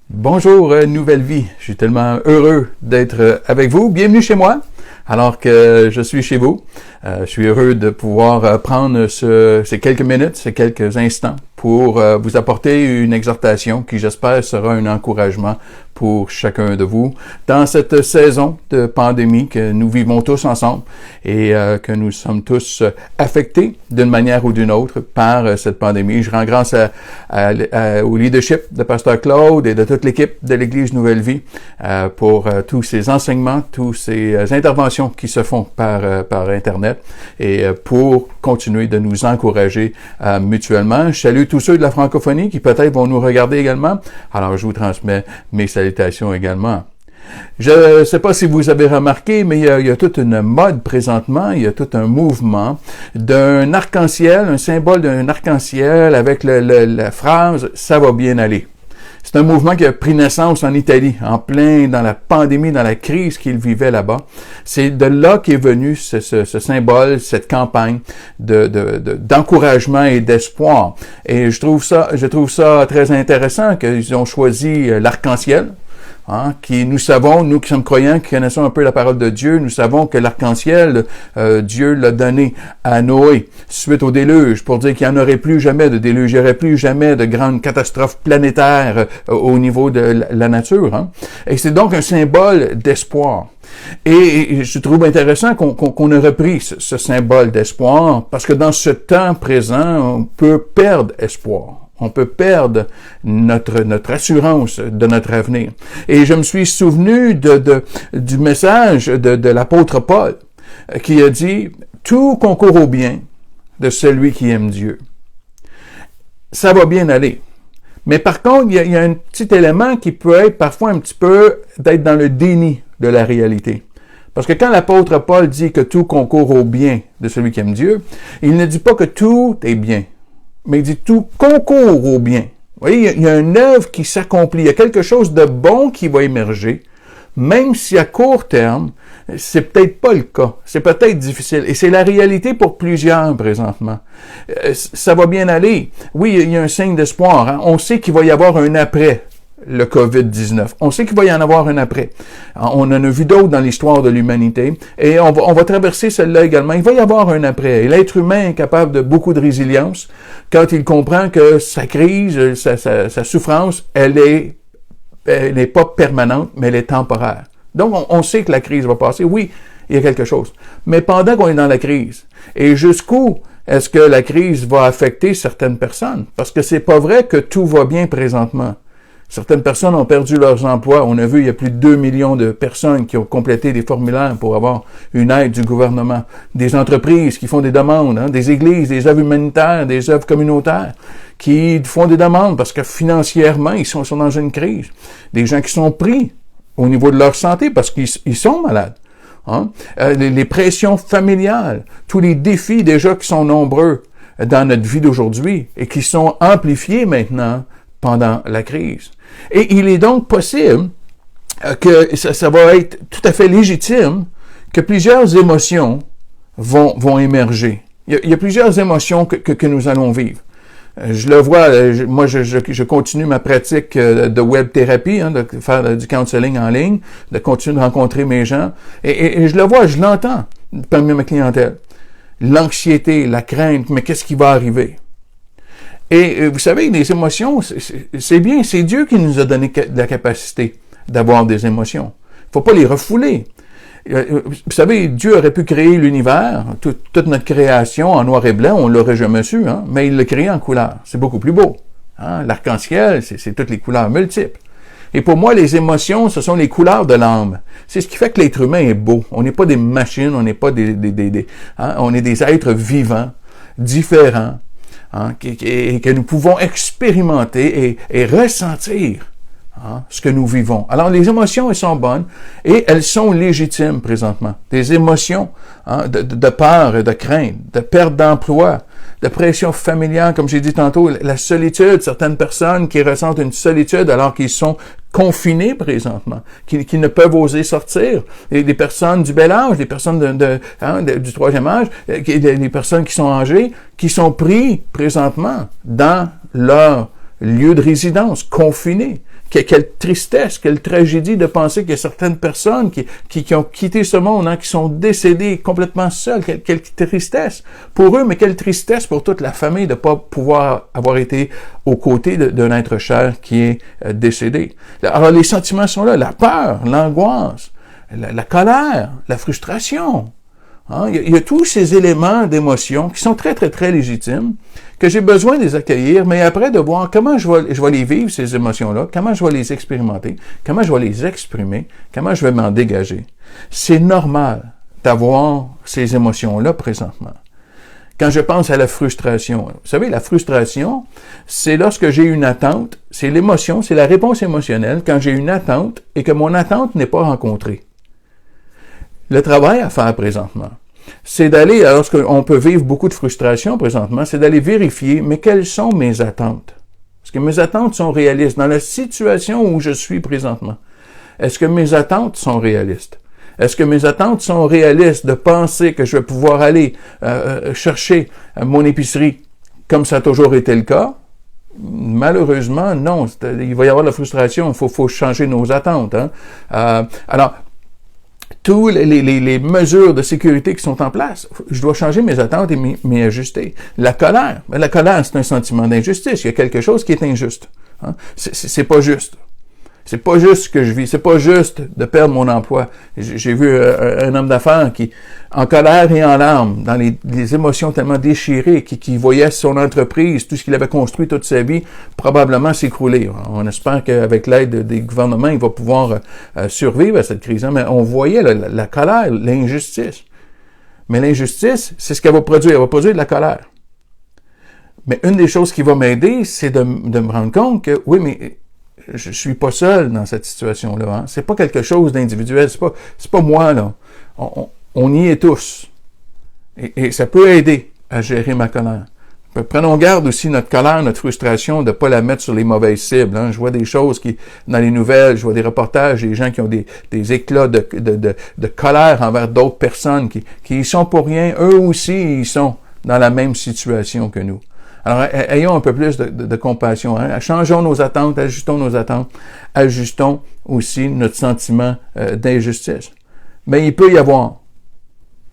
Bonjour, Nouvelle Vie. Je suis tellement heureux d'être avec vous. Bienvenue chez moi, alors que je suis chez vous. Je suis heureux de pouvoir prendre ces quelques minutes, ces quelques instants pour vous apporter une exhortation qui, j'espère, sera un encouragement pour chacun de vous dans cette saison de pandémie que nous vivons tous ensemble et que nous sommes tous affectés d'une manière ou d'une autre par cette pandémie. Je rends grâce au leadership de Pasteur Claude et de toute l'équipe de l'Église Nouvelle Vie pour tous ces enseignements, toutes ces interventions qui se font par Internet et pour continuer de nous encourager mutuellement. Je salue tous ceux de la francophonie qui peut-être vont nous regarder également. Alors, je vous transmets mes salutations également. Je ne sais pas si vous avez remarqué, mais il y a toute une mode présentement, il y a tout un mouvement d'un arc-en-ciel, un symbole d'un arc-en-ciel avec la phrase « ça va bien aller ». C'est un mouvement qui a pris naissance en Italie, en plein dans la pandémie, dans la crise qu'ils vivaient là-bas. C'est de là qu'est venu ce symbole, cette campagne d'encouragement et d'espoir. Et je trouve ça très intéressant qu'ils ont choisi l'arc-en-ciel. Qui nous savons, nous qui sommes croyants, qui connaissons un peu la parole de Dieu, nous savons que l'arc-en-ciel, Dieu l'a donné à Noé suite au déluge pour dire qu'il n'y en aurait plus jamais de déluge, il n'y aurait plus jamais de grandes catastrophes planétaires au niveau de la nature. Et c'est donc un symbole d'espoir. Et je trouve intéressant qu'on ait repris ce symbole d'espoir parce que dans ce temps présent, on peut perdre espoir. On peut perdre notre assurance de notre avenir. Et je me suis souvenu du message de l'apôtre Paul qui a dit « Tout concourt au bien de celui qui aime Dieu ». Ça va bien aller. Mais par contre, il y a un petit élément qui peut être parfois un petit peu d'être dans le déni de la réalité. Parce que quand l'apôtre Paul dit que tout concourt au bien de celui qui aime Dieu, il ne dit pas que tout est bien. Mais il dit tout concourt au bien. Vous voyez, il y a une œuvre qui s'accomplit. Il y a quelque chose de bon qui va émerger, même si à court terme, c'est peut-être pas le cas. C'est peut-être difficile. Et c'est la réalité pour plusieurs présentement. Ça va bien aller. Oui, il y a un signe d'espoir. On sait qu'il va y avoir un après le COVID-19. On sait qu'il va y en avoir un après. On en a vu d'autres dans l'histoire de l'humanité et on va traverser celle-là également. Il va y avoir un après. Et l'être humain est capable de beaucoup de résilience quand il comprend que sa crise, sa souffrance, elle n'est pas permanente, mais elle est temporaire. Donc, on sait que la crise va passer. Oui, il y a quelque chose. Mais pendant qu'on est dans la crise, et jusqu'où est-ce que la crise va affecter certaines personnes? Parce que c'est pas vrai que tout va bien présentement. Certaines personnes ont perdu leurs emplois. On a vu, il y a plus de 2 millions de personnes qui ont complété des formulaires pour avoir une aide du gouvernement. Des entreprises qui font des demandes, des églises, des œuvres humanitaires, des œuvres communautaires qui font des demandes parce que financièrement, ils sont dans une crise. Des gens qui sont pris au niveau de leur santé parce qu'ils sont malades. Les pressions familiales, tous les défis déjà qui sont nombreux dans notre vie d'aujourd'hui et qui sont amplifiés maintenant pendant la crise. Et il est donc possible que ça va être tout à fait légitime que plusieurs émotions vont émerger. Il y a plusieurs émotions que nous allons vivre. Je le vois, moi je continue ma pratique de web thérapie, de faire du counseling en ligne, de continuer de rencontrer mes gens, et je le vois, je l'entends parmi ma clientèle. L'anxiété, la crainte, mais qu'est-ce qui va arriver? Et vous savez, les émotions, c'est bien, c'est Dieu qui nous a donné la capacité d'avoir des émotions. Il faut pas les refouler. Vous savez, Dieu aurait pu créer l'univers, toute notre création en noir et blanc, on l'aurait jamais su, mais il l'a créé en couleur. C'est beaucoup plus beau. L'arc-en-ciel, c'est toutes les couleurs multiples. Et pour moi, les émotions, ce sont les couleurs de l'âme. C'est ce qui fait que l'être humain est beau. On n'est pas des machines, on n'est pas on est des êtres vivants, différents, et que nous pouvons expérimenter et ressentir ce que nous vivons. Alors, les émotions, elles sont bonnes et elles sont légitimes présentement. Des émotions de peur et de crainte, de perte d'emploi, de pression familiale, comme j'ai dit tantôt, la solitude, certaines personnes qui ressentent une solitude alors qu'ils sont confinés présentement, qui ne peuvent oser sortir, et des personnes du bel âge, des personnes du troisième âge, les personnes qui sont âgées, qui sont pris présentement dans leur lieu de résidence, confiné. Quelle tristesse, quelle tragédie de penser qu'il y a certaines personnes qui ont quitté ce monde, hein, qui sont décédées complètement seules. Quelle tristesse pour eux, mais quelle tristesse pour toute la famille de ne pas pouvoir avoir été aux côtés d'un être cher qui est décédé. Alors les sentiments sont là, la peur, l'angoisse, la colère, la frustration. Hein? Il y a tous ces éléments d'émotion qui sont très, très, très légitimes, que j'ai besoin de les accueillir, mais après de voir comment je vais les vivre, ces émotions-là, comment je vais les expérimenter, comment je vais les exprimer, comment je vais m'en dégager. C'est normal d'avoir ces émotions-là présentement. Quand je pense à la frustration, vous savez, la frustration, c'est lorsque j'ai une attente, c'est l'émotion, c'est la réponse émotionnelle quand j'ai une attente et que mon attente n'est pas rencontrée. Le travail à faire présentement, c'est d'aller, lorsqu'on peut vivre beaucoup de frustration présentement, c'est d'aller vérifier, mais quelles sont mes attentes? Est-ce que mes attentes sont réalistes? Dans la situation où je suis présentement, est-ce que mes attentes sont réalistes? Est-ce que mes attentes sont réalistes de penser que je vais pouvoir aller chercher mon épicerie comme ça a toujours été le cas? Malheureusement, non. Il va y avoir de la frustration. Il faut changer nos attentes. Hein? Alors, toutes les mesures de sécurité qui sont en place, je dois changer mes attentes et m'y ajuster. La colère, c'est un sentiment d'injustice. Il y a quelque chose qui est injuste. Hein? C'est pas juste. C'est pas juste ce que je vis. C'est pas juste de perdre mon emploi. J'ai vu un homme d'affaires qui, en colère et en larmes, dans les émotions tellement déchirées, qui voyait son entreprise, tout ce qu'il avait construit toute sa vie, probablement s'écrouler. On espère qu'avec l'aide des gouvernements, il va pouvoir survivre à cette crise. Mais on voyait la colère, l'injustice. Mais l'injustice, c'est ce qu'elle va produire. Elle va produire de la colère. Mais une des choses qui va m'aider, c'est de me rendre compte que, oui, mais je suis pas seul dans cette situation-là. Hein. C'est pas quelque chose d'individuel. C'est pas moi, là. On y est tous. Et ça peut aider à gérer ma colère. Prenons garde aussi notre colère, notre frustration, de pas la mettre sur les mauvaises cibles. Hein. Je vois des choses dans les nouvelles, je vois des reportages, des gens qui ont des éclats de colère envers d'autres personnes qui y sont pour rien. Eux aussi, ils sont dans la même situation que nous. Alors, ayons un peu plus de compassion. Hein? Changeons nos attentes, ajustons aussi notre sentiment d'injustice. Mais il peut y avoir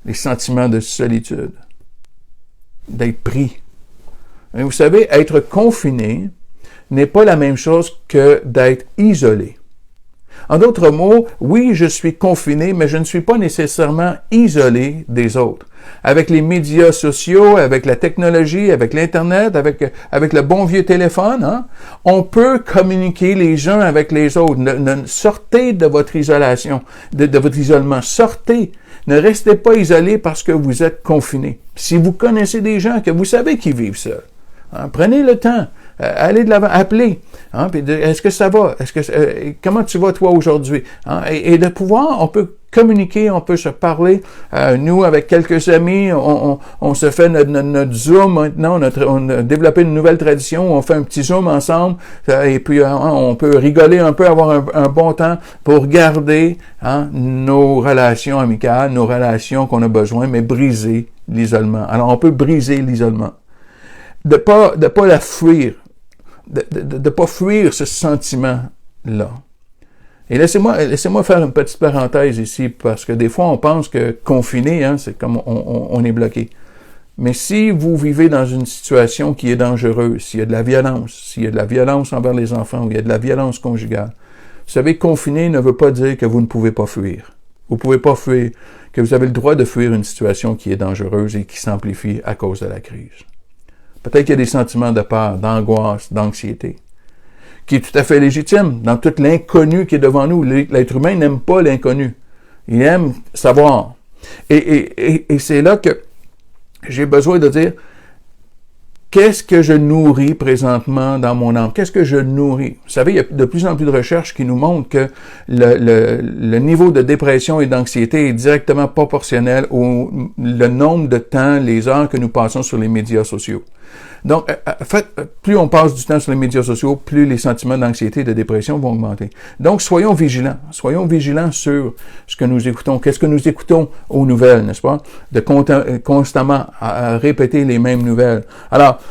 des sentiments de solitude, d'être pris. Et vous savez, être confiné n'est pas la même chose que d'être isolé. En d'autres mots, oui, je suis confiné, mais je ne suis pas nécessairement isolé des autres. Avec les médias sociaux, avec la technologie, avec l'Internet, avec le bon vieux téléphone, hein, on peut communiquer les uns avec les autres. Sortez de votre isolation, de votre isolement. Sortez. Ne restez pas isolé parce que vous êtes confiné. Si vous connaissez des gens que vous savez qui vivent seuls, hein, prenez le temps. Allez de l'avant, appelez. Hein, est-ce que ça va? Comment tu vas toi aujourd'hui? Hein, et de pouvoir, on peut communiquer, on peut se parler. Nous, avec quelques amis, on se fait notre Zoom maintenant. On a développé une nouvelle tradition. On fait un petit Zoom ensemble. Et puis, on peut rigoler un peu, avoir un bon temps pour garder nos relations amicales, nos relations qu'on a besoin, mais briser l'isolement. Alors, on peut briser l'isolement. De pas la fuir. De pas fuir ce sentiment-là. Et laissez-moi faire une petite parenthèse ici, parce que des fois, on pense que confiné, hein, c'est comme on est bloqué. Mais si vous vivez dans une situation qui est dangereuse, s'il y a de la violence envers les enfants, ou il y a de la violence conjugale, vous savez, confiné ne veut pas dire que vous ne pouvez pas fuir. Vous ne pouvez pas fuir, que vous avez le droit de fuir une situation qui est dangereuse et qui s'amplifie à cause de la crise. Peut-être qu'il y a des sentiments de peur, d'angoisse, d'anxiété, qui est tout à fait légitime dans tout l'inconnu qui est devant nous. L'être humain n'aime pas l'inconnu. Il aime savoir. Et c'est là que j'ai besoin de dire, qu'est-ce que je nourris présentement dans mon âme? Qu'est-ce que je nourris? Vous savez, il y a de plus en plus de recherches qui nous montrent que le niveau de dépression et d'anxiété est directement proportionnel au le nombre de temps, les heures que nous passons sur les médias sociaux. Donc, en fait, plus on passe du temps sur les médias sociaux, plus les sentiments d'anxiété et de dépression vont augmenter. Donc, soyons vigilants. Soyons vigilants sur ce que nous écoutons. Qu'est-ce que nous écoutons aux nouvelles, n'est-ce pas? De constamment à répéter les mêmes nouvelles. Alors,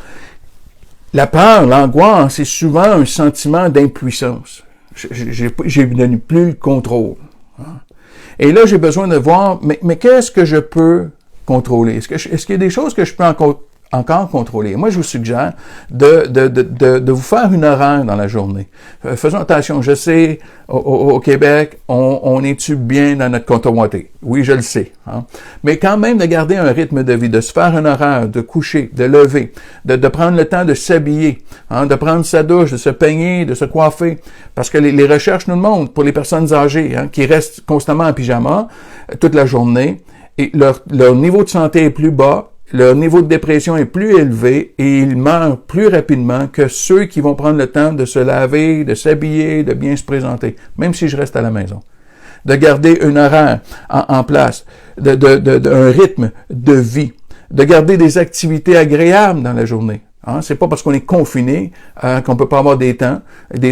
La peur, l'angoisse, c'est souvent un sentiment d'impuissance. J'ai plus le contrôle. Et là, j'ai besoin de voir, mais qu'est-ce que je peux contrôler? Est-ce qu'il y a des choses que je peux encore contrôler? Moi, je vous suggère de vous faire une horaire dans la journée. Faisons attention. Je sais, au Québec, on est-tu bien dans notre compte à moitié? Oui, je le sais. Hein? Mais quand même, de garder un rythme de vie, de se faire un horaire, de coucher, de lever, de prendre le temps de s'habiller, hein, de prendre sa douche, de se peigner, de se coiffer. Parce que les recherches nous le montrent, pour les personnes âgées, hein, qui restent constamment en pyjama toute la journée, et leur niveau de santé est plus bas, leur niveau de dépression est plus élevé et ils meurent plus rapidement que ceux qui vont prendre le temps de se laver, de s'habiller, de bien se présenter, même si je reste à la maison. De garder un horaire en place, un rythme de vie, de garder des activités agréables dans la journée. Hein? C'est pas parce qu'on est confiné qu'on peut pas avoir des temps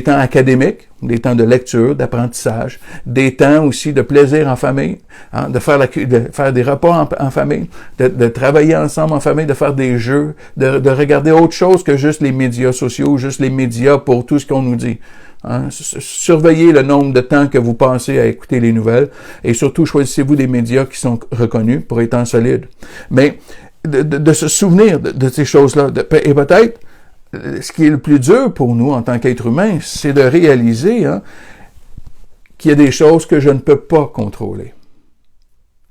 académiques, des temps de lecture, d'apprentissage, des temps aussi de plaisir en famille, hein? de faire des repas en famille, de travailler ensemble en famille, de faire des jeux, de regarder autre chose que juste les médias sociaux, juste les médias pour tout ce qu'on nous dit. Hein? Surveillez le nombre de temps que vous passez à écouter les nouvelles et surtout choisissez-vous des médias qui sont reconnus pour être solides. Mais de se souvenir de ces choses-là. Et peut-être, ce qui est le plus dur pour nous en tant qu'être humain, c'est de réaliser qu'il y a des choses que je ne peux pas contrôler.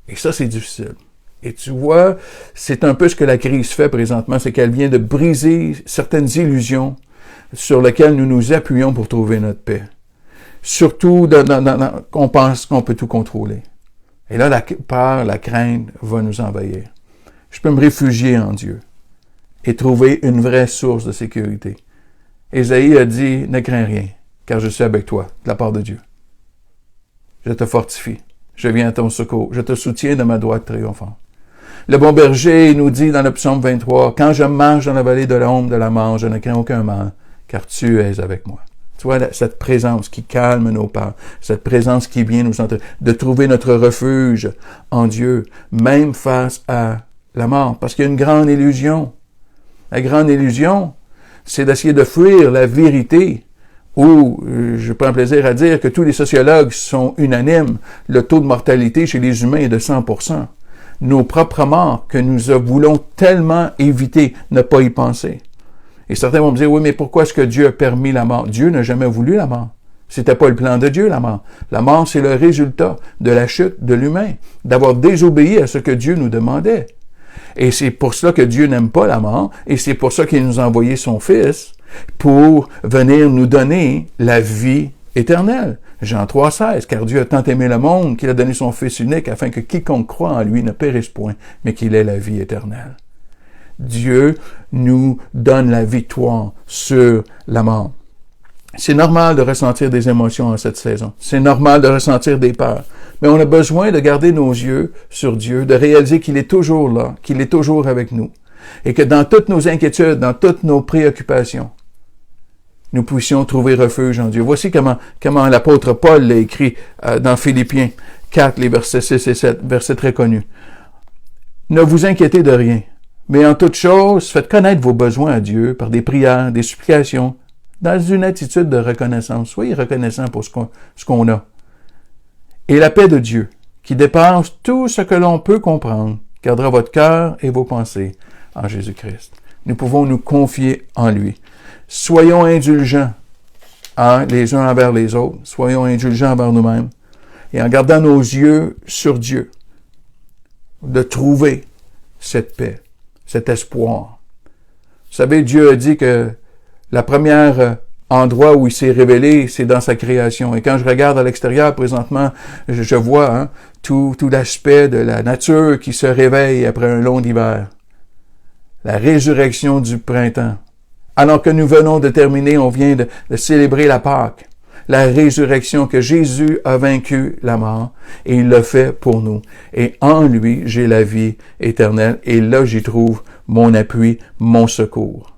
Et ça, c'est difficile. Et tu vois, c'est un peu ce que la crise fait présentement, c'est qu'elle vient de briser certaines illusions sur lesquelles nous nous appuyons pour trouver notre paix. Surtout qu'on pense qu'on peut tout contrôler. Et là, la peur, la crainte va nous envahir. Je peux me réfugier en Dieu et trouver une vraie source de sécurité. Ésaïe a dit, ne crains rien, car je suis avec toi, de la part de Dieu. Je te fortifie, je viens à ton secours, je te soutiens de ma droite triomphante. Le bon berger nous dit dans le psaume 23, quand je marche dans la vallée de l'ombre de la mort, je ne crains aucun mal, car tu es avec moi. Tu vois, cette présence qui calme nos peurs, cette présence qui vient nous entendre, de trouver notre refuge en Dieu, même face à la mort, parce qu'il y a une grande illusion. La grande illusion, c'est d'essayer de fuir la vérité, où je prends plaisir à dire que tous les sociologues sont unanimes, le taux de mortalité chez les humains est de 100%. Nos propres morts que nous voulons tellement éviter, ne pas y penser. Et certains vont me dire, oui, mais pourquoi est-ce que Dieu a permis la mort? Dieu n'a jamais voulu la mort. C'était pas le plan de Dieu, la mort. La mort, c'est le résultat de la chute de l'humain, d'avoir désobéi à ce que Dieu nous demandait. Et c'est pour cela que Dieu n'aime pas la mort, et c'est pour ça qu'il nous a envoyé son Fils pour venir nous donner la vie éternelle. Jean 3,16, car Dieu a tant aimé le monde qu'il a donné son Fils unique afin que quiconque croit en lui ne périsse point, mais qu'il ait la vie éternelle. Dieu nous donne la victoire sur la mort. C'est normal de ressentir des émotions en cette saison. C'est normal de ressentir des peurs. Mais on a besoin de garder nos yeux sur Dieu, de réaliser qu'il est toujours là, qu'il est toujours avec nous. Et que dans toutes nos inquiétudes, dans toutes nos préoccupations, nous puissions trouver refuge en Dieu. Voici comment l'apôtre Paul l'a écrit dans Philippiens 4, les versets 6 et 7, versets très connus. Ne vous inquiétez de rien, mais en toute chose, faites connaître vos besoins à Dieu par des prières, des supplications, dans une attitude de reconnaissance. Soyez reconnaissants pour ce qu'on a. Et la paix de Dieu, qui dépasse tout ce que l'on peut comprendre, gardera votre cœur et vos pensées en Jésus-Christ. Nous pouvons nous confier en lui. Soyons indulgents les uns envers les autres. Soyons indulgents envers nous-mêmes. Et en gardant nos yeux sur Dieu, de trouver cette paix, cet espoir. Vous savez, Dieu a dit que la première endroit où il s'est révélé, c'est dans sa création. Et quand je regarde à l'extérieur présentement, je vois tout l'aspect de la nature qui se réveille après un long hiver. La résurrection du printemps. Alors que nous venons de terminer, on vient de célébrer la Pâque. La résurrection que Jésus a vaincu la mort et il l'a fait pour nous. Et en lui, j'ai la vie éternelle et là, j'y trouve mon appui, mon secours.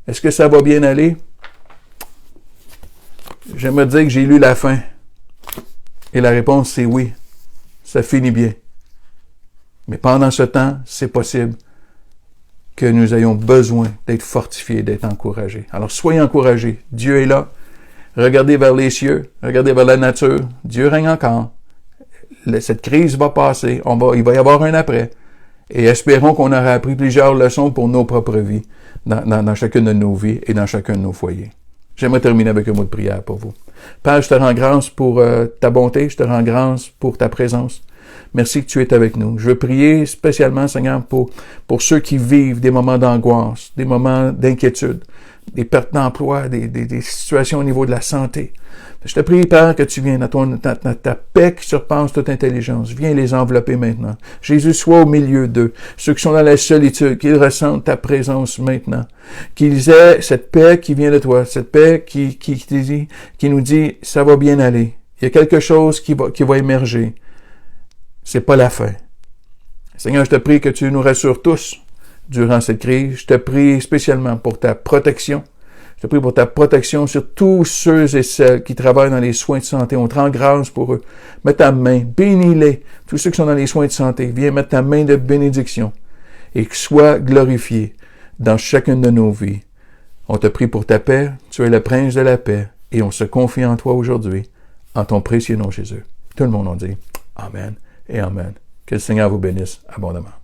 Est-ce que ça va bien aller? J'aimerais dire que j'ai lu la fin. Et la réponse, c'est oui. Ça finit bien. Mais pendant ce temps, c'est possible que nous ayons besoin d'être fortifiés, d'être encouragés. Alors, soyez encouragés. Dieu est là. Regardez vers les cieux. Regardez vers la nature. Dieu règne encore. Cette crise va passer. Il va y avoir un après. Et espérons qu'on aura appris plusieurs leçons pour nos propres vies, dans chacune de nos vies et dans chacun de nos foyers. J'aimerais terminer avec un mot de prière pour vous. Père, je te rends grâce pour ta bonté. Je te rends grâce pour ta présence. Merci que tu es avec nous. Je veux prier spécialement, Seigneur, pour ceux qui vivent des moments d'angoisse, des moments d'inquiétude, des pertes d'emploi, des situations au niveau de la santé. Je te prie, Père, que tu viennes dans ta paix qui surpasse toute intelligence. Viens les envelopper maintenant. Jésus, sois au milieu d'eux. Ceux qui sont dans la solitude, qu'ils ressentent ta présence maintenant. Qu'ils aient cette paix qui vient de toi, cette paix qui nous dit, ça va bien aller. Il y a quelque chose qui va émerger. C'est pas la fin. Seigneur, je te prie que tu nous rassures tous durant cette crise. Je te prie spécialement pour ta protection. Je te prie pour ta protection sur tous ceux et celles qui travaillent dans les soins de santé. On te rend grâce pour eux. Mets ta main, bénis-les. Tous ceux qui sont dans les soins de santé, viens mettre ta main de bénédiction et que sois glorifié dans chacune de nos vies. On te prie pour ta paix. Tu es le prince de la paix et on se confie en toi aujourd'hui, en ton précieux nom Jésus. Tout le monde en dit Amen et Amen. Que le Seigneur vous bénisse abondamment.